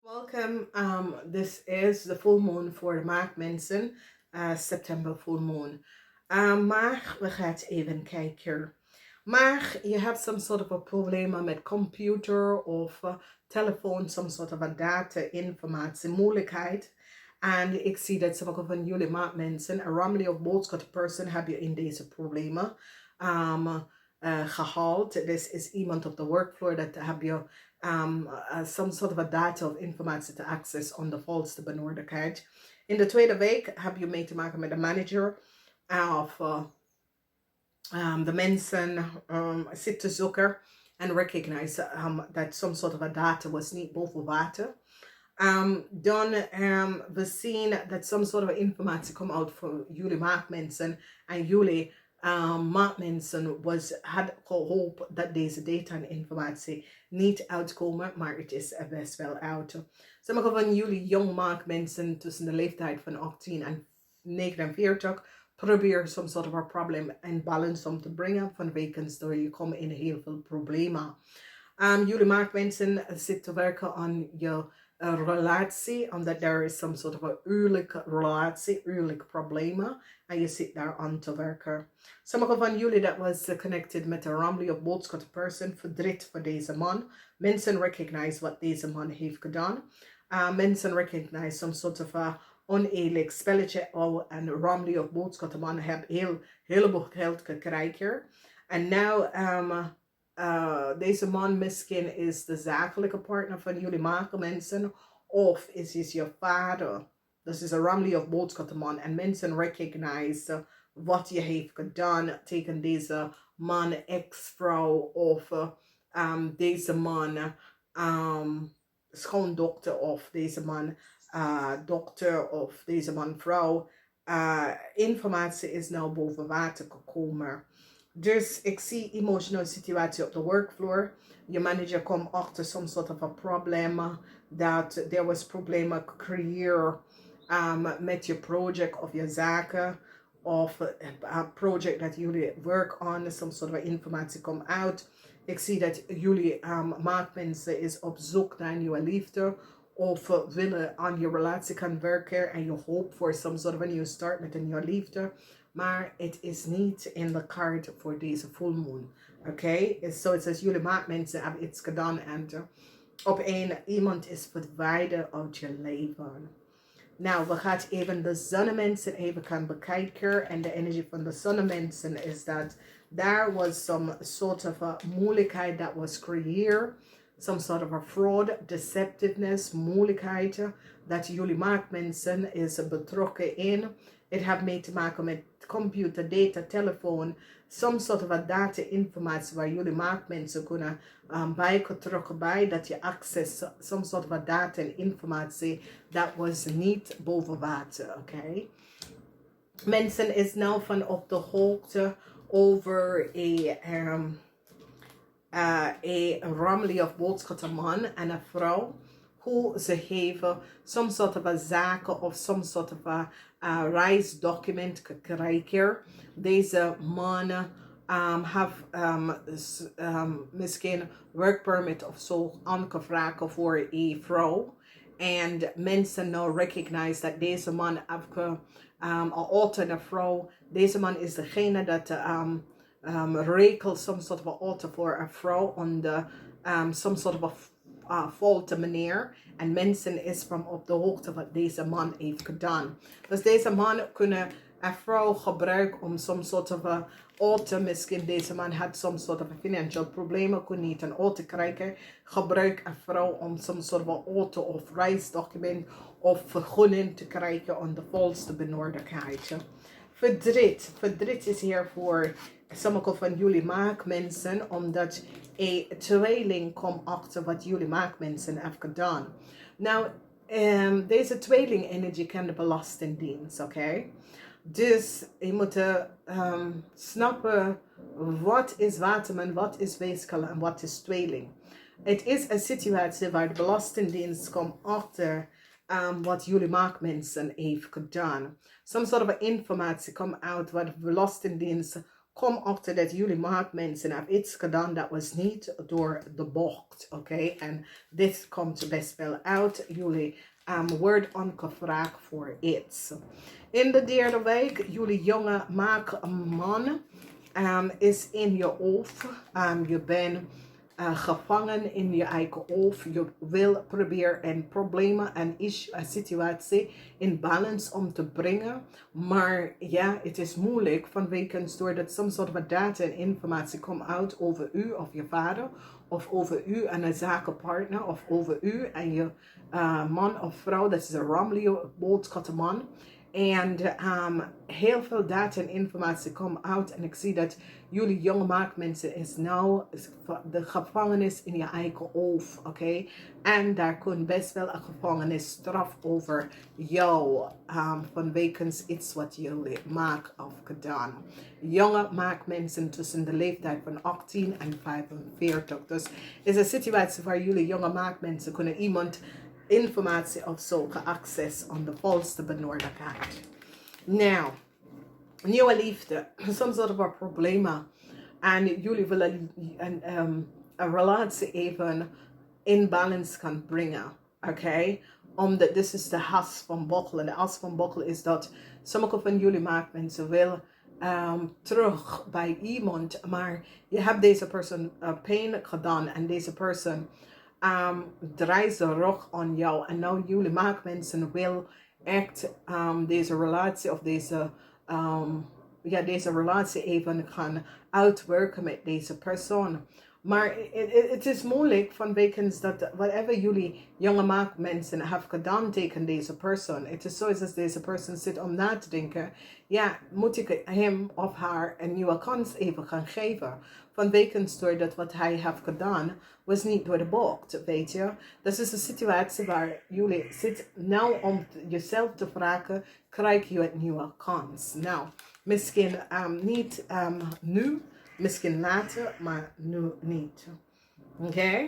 Welcome. This is the full moon voor de Maagd Mensen, September full moon. Maar we gaan even kijken. Maar je hebt some sort of a probleem met computer of telefoon, some sort of a data informatie moeilijkheid. En ik zie dat sommige van jullie Maagd Mensen, een ramely of boodschap person, heb je in deze problemen gehaald. Dus is iemand op de workfloor dat heb je some sort of a data of informatie te access on de volste benodigdheid. In de tweede week heb je mee te maken met de manager of de mensen zit te zoeken en recognize dat some sort of a data was niet boven water. Dan we zien dat some sort of informatie komt uit voor jullie maakmensen en jullie maakmensen had gehoopt dat deze data en informatie niet uitkomen, maar het is er best wel uit. Sommige van jullie jong maakmensen tussen de leeftijd van 18 en 49 probeer some sort of a problem in balance om te brengen vanwege door je komen in heel veel problemen. Jullie maakmensen zitten te werken aan je relatie, omdat er is some sort of a huwelijke relatie, huwelijke problemen en je zit daar aan te werken. Sommige van jullie dat was connected met een ramely of boodschap person, verdriet voor deze man. Mensen recognize wat deze man heeft gedaan. Mensen recognize some sort of a oneerlijk spelletje en ramely of boodschap man heeft heleboel geld gekregen. En nou deze man misschien is de zakelijke partner van jullie maken mensen of is je vader. Dus is een ramely of boodschap man en mensen recognize wat je heeft gedaan tegen deze man, ex-vrouw of deze man schoondokter of deze man dokter of deze man vrouw. Informatie is nou boven water gekomen. Dus ik zie emotionele situatie op de workfloor. Je manager komt achter some sort of a problem dat er was problemen creëren met je project of je zaken of een project dat jullie work on, some sort of informatie komt uit. Ik zie dat jullie maakmensen is op zoek naar nieuwe liefde of willen aan je relatie kan werken en je hoopt voor some sort of a new start met een nieuwe liefde. Maar het is niet in de kaart voor deze full moon. Oké? So het says jullie maakmensen hebben iets gedaan en iemand is verdwijnen uit je leven. Nou, we gaan even de zonnemensen even gaan bekijken. En de energie van de zonnemensen is dat there was some sort of a moeilijkheid that was creëerd. Some sort of a fraud, deceptiveness, moeilijkheid dat jullie maakmensen is betrokken in. Het heeft mee te maken met computer, data, telefoon, some sort of a data informatie waar jullie maakmensen kunnen bijgetrokken bij dat je access some sort of a data en informatie dat was niet boven water, oké? Mensen is nou van op de hoogte over een ramely of boodschappenman en een vrouw. Hoe ze geven some sort of a zaken of some sort of a reisdocument gekregen. Deze mannen hebben misschien work permit of zo aangevraagd voor een vrouw. En mensen nou recognize dat deze man heeft een auto en een vrouw. Deze man is degene dat regelt some sort of a auto voor een vrouw onder some sort of a foute manier. En mensen is van op de hoogte wat deze man heeft gedaan. Dus deze man kunnen een vrouw gebruiken om some sort of a auto. Misschien deze man had some sort of a financial problemen. Kon niet een auto krijgen. Gebruik een vrouw om some sort of a auto of reisdocument of vergunning te krijgen om de volste benodigdheid. Verdriet is hier voor sommige van jullie maakmensen, omdat een tweeling komt achter wat jullie maakmensen hebben gedaan. Nou, deze tweeling-energie kan de belastingdienst, oké? Dus je moet snappen wat is waterman, wat is weeskala en wat is tweeling. Het is een situatie waar de belastingdienst komt achter wat jullie maakmensen heeft gedaan. Some sort of informatie komt uit wat de belastingdienst kom achter dat jullie maakmensen hebben iets gedaan dat was niet door de bocht, oké? En dit komt best wel uit. Jullie wordt ongevraagd voor iets. In de derde week, jullie jonge maakman is in je hoofd. Je bent gevangen in je eigen hoofd. Je wil proberen een problemen en een situatie in balans om te brengen. Maar ja, het is moeilijk vanwege doordat soms soort van data en informatie komt uit over u of je vader. Of over u en een zakenpartner. Of over u en je man of vrouw. Dat is een Romley boodschappenman. En heel veel data en informatie komt uit. En ik zie dat jullie jonge maakmensen is nou de gevangenis in je eigen hoofd. Oké? En daar komt best wel een gevangenisstraf over jou. Vanwege iets wat jullie maak of gedaan. Jonge maakmensen tussen de leeftijd van 18 en 45. Dus is een situatie waar jullie jonge maakmensen kunnen iemand informatie of zo geaccess aan de volste benodigheid. Nou, nieuwe liefde. Soms hadden we problemen. En jullie willen een relatie even in balance kan brengen. Oké? Omdat dit is de as van bokkelen. De as van bokkelen is dat sommige van jullie maakmensen willen terug bij iemand. Maar je hebt deze persoon pijn gedaan. En deze persoon draait de rug aan jou. En nou jullie maakmensen wil echt deze relatie of deze relatie even gaan uitwerken met deze persoon. Maar het is moeilijk vanwege dat whatever jullie jonge maakmensen hebben gedaan tegen deze persoon. Het is zo als deze persoon zit om na te denken. Ja, moet ik hem of haar een nieuwe kans even gaan geven. Vanwege door dat wat hij heeft gedaan was niet door de bocht, weet je. Dat is een situatie waar jullie zitten nou om jezelf te vragen, krijg je een nieuwe kans? Nou, misschien niet nu, misschien later, maar nu niet. Oké?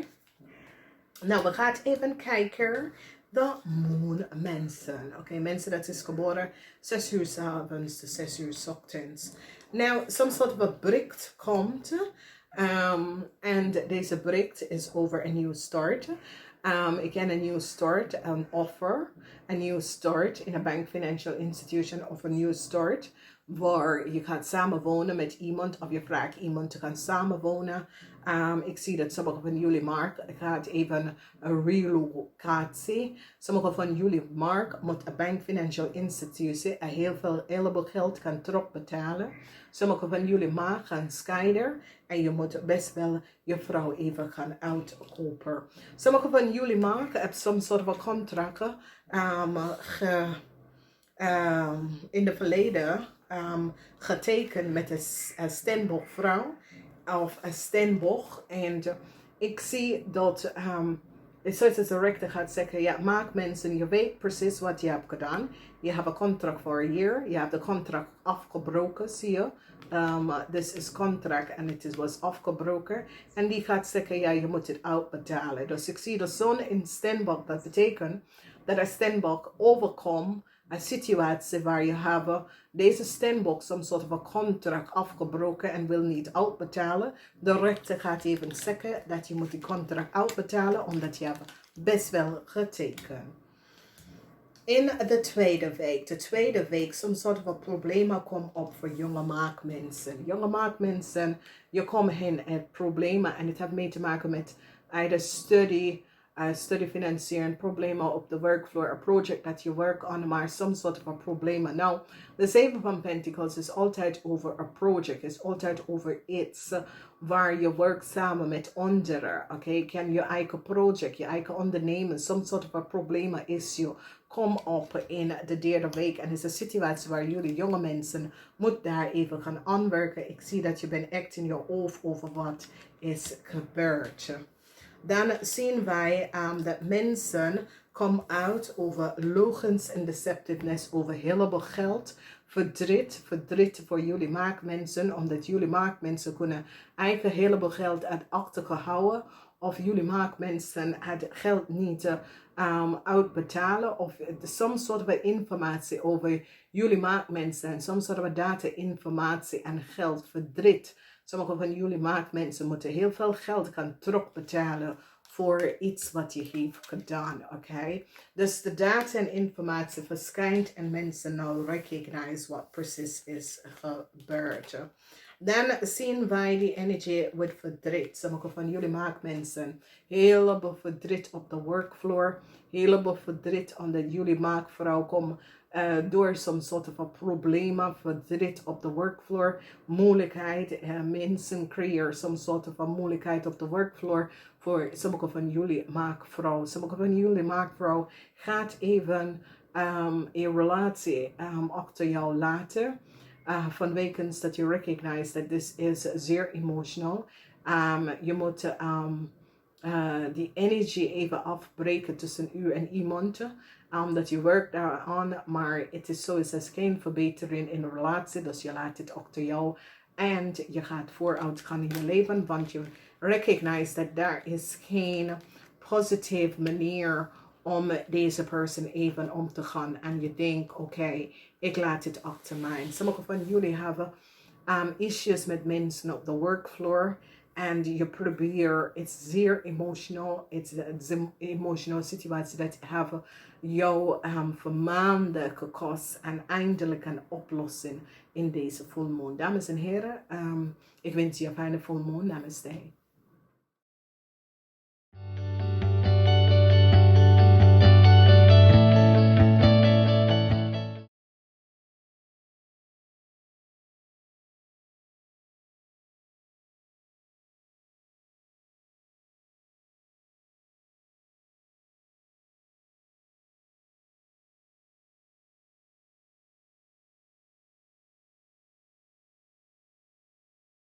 Nou, we gaan even kijken. De moonmensen. Oké, mensen dat is geboren 6 uur 's avonds, 6 uur 's ochtends. Nou, soms wat een bericht komt. En deze bericht is over een nieuwe start. Again, een nieuwe start, een offer. Een nieuwe start in een bank financial institution of een nieuwe start. Waar je gaat samenwonen met iemand of je vraagt iemand te gaan samenwonen. Ik zie dat sommige van jullie gaat even een relocatie. Sommige van jullie moet een bank financial institutie een heleboel geld gaan terugbetalen. Sommige van jullie gaan scheiden en je moet best wel je vrouw even gaan uitkopen. Sommige van jullie hebben soms soort van contracten in het verleden getekend met een Stenbosch vrouw of een Stenbosch. En ik zie dat zoals de rechter gaat zeggen, ja, maak mensen, je weet precies wat je hebt gedaan. Je hebt een contract voor een jaar, je hebt de contract afgebroken, zie je. Dit is contract en het was afgebroken. En die gaat zeggen, ja, je moet het uitbetalen. Dus ik zie de zon in Stenbosch, dat betekent dat een Stenbosch overkomt. Een situatie waar je hebt deze Stenbosch soms soort van contract afgebroken en wil niet uitbetalen. De rechter gaat even zeggen dat je moet die contract uitbetalen omdat je hebt best wel getekend. In de tweede week, soms soort van problemen komen op voor jonge maakmensen. Jonge maakmensen, je komt in het problemen en het heeft mee te maken met either studie financieren, problemen op de werkvloer, een project dat je werkt aan, maar soms soort van problemen. Nou, de 7 van Pentacles is altijd over een project, is altijd over iets waar je werkt samen met anderen. Oké, ken je eigen project, je eigen ondernemen, soms soort van problemen, issue. Kom op in de derde week en het is een situatie waar jullie jonge mensen moet daar even gaan aanwerken. Ik zie dat je bent echt in je hoofd over wat is gebeurd. Dan zien wij dat mensen komen uit over logens en deceptiveness, over heleboel geld, verdriet voor jullie maakmensen, omdat jullie maakmensen kunnen eigen heleboel geld uit achtergehouden, of jullie maakmensen het geld niet uitbetalen of some soort van informatie over jullie maakmensen en some soort van data, informatie en geld, verdriet. Sommige van jullie maakmensen moeten heel veel geld gaan terugbetalen voor iets wat je heeft gedaan, oké? Dus de data en informatie verschijnt en mensen nou recognize wat precies is gebeurd. Dan zien wij die energie met verdriet. Sommige van jullie maakmensen heleboel verdriet op de workfloor, heleboel verdriet omdat jullie maakvrouw komt door some soort van problemen, verdriet op de workfloor, moeilijkheid. Mensen creëren some soort van moeilijkheid op de workfloor voor sommige van jullie maakvrouw. Sommige van jullie maakvrouw gaat even een relatie achter jou laten. Vanwege dat je recognize dat this is zeer emotional. Je moet die energie even afbreken tussen u en iemand. Dat je werkt daaraan, maar het is zo, er is geen verbetering in de relatie, dus je laat het achter jou en je gaat vooruit gaan in je leven, want je recognize dat daar is geen positieve manier om deze persoon even om te gaan en je denkt, oké, ik laat het achter mij. Sommige van jullie hebben issues met mensen op de workfloor. En je probeert, het is zeer emotional, het is een emotionele situatie dat hebben jou voor maanden gekost en eindelijk een oplossing in deze volmoon. Dames en heren, ik wens je een fijne volmoon. Namaste.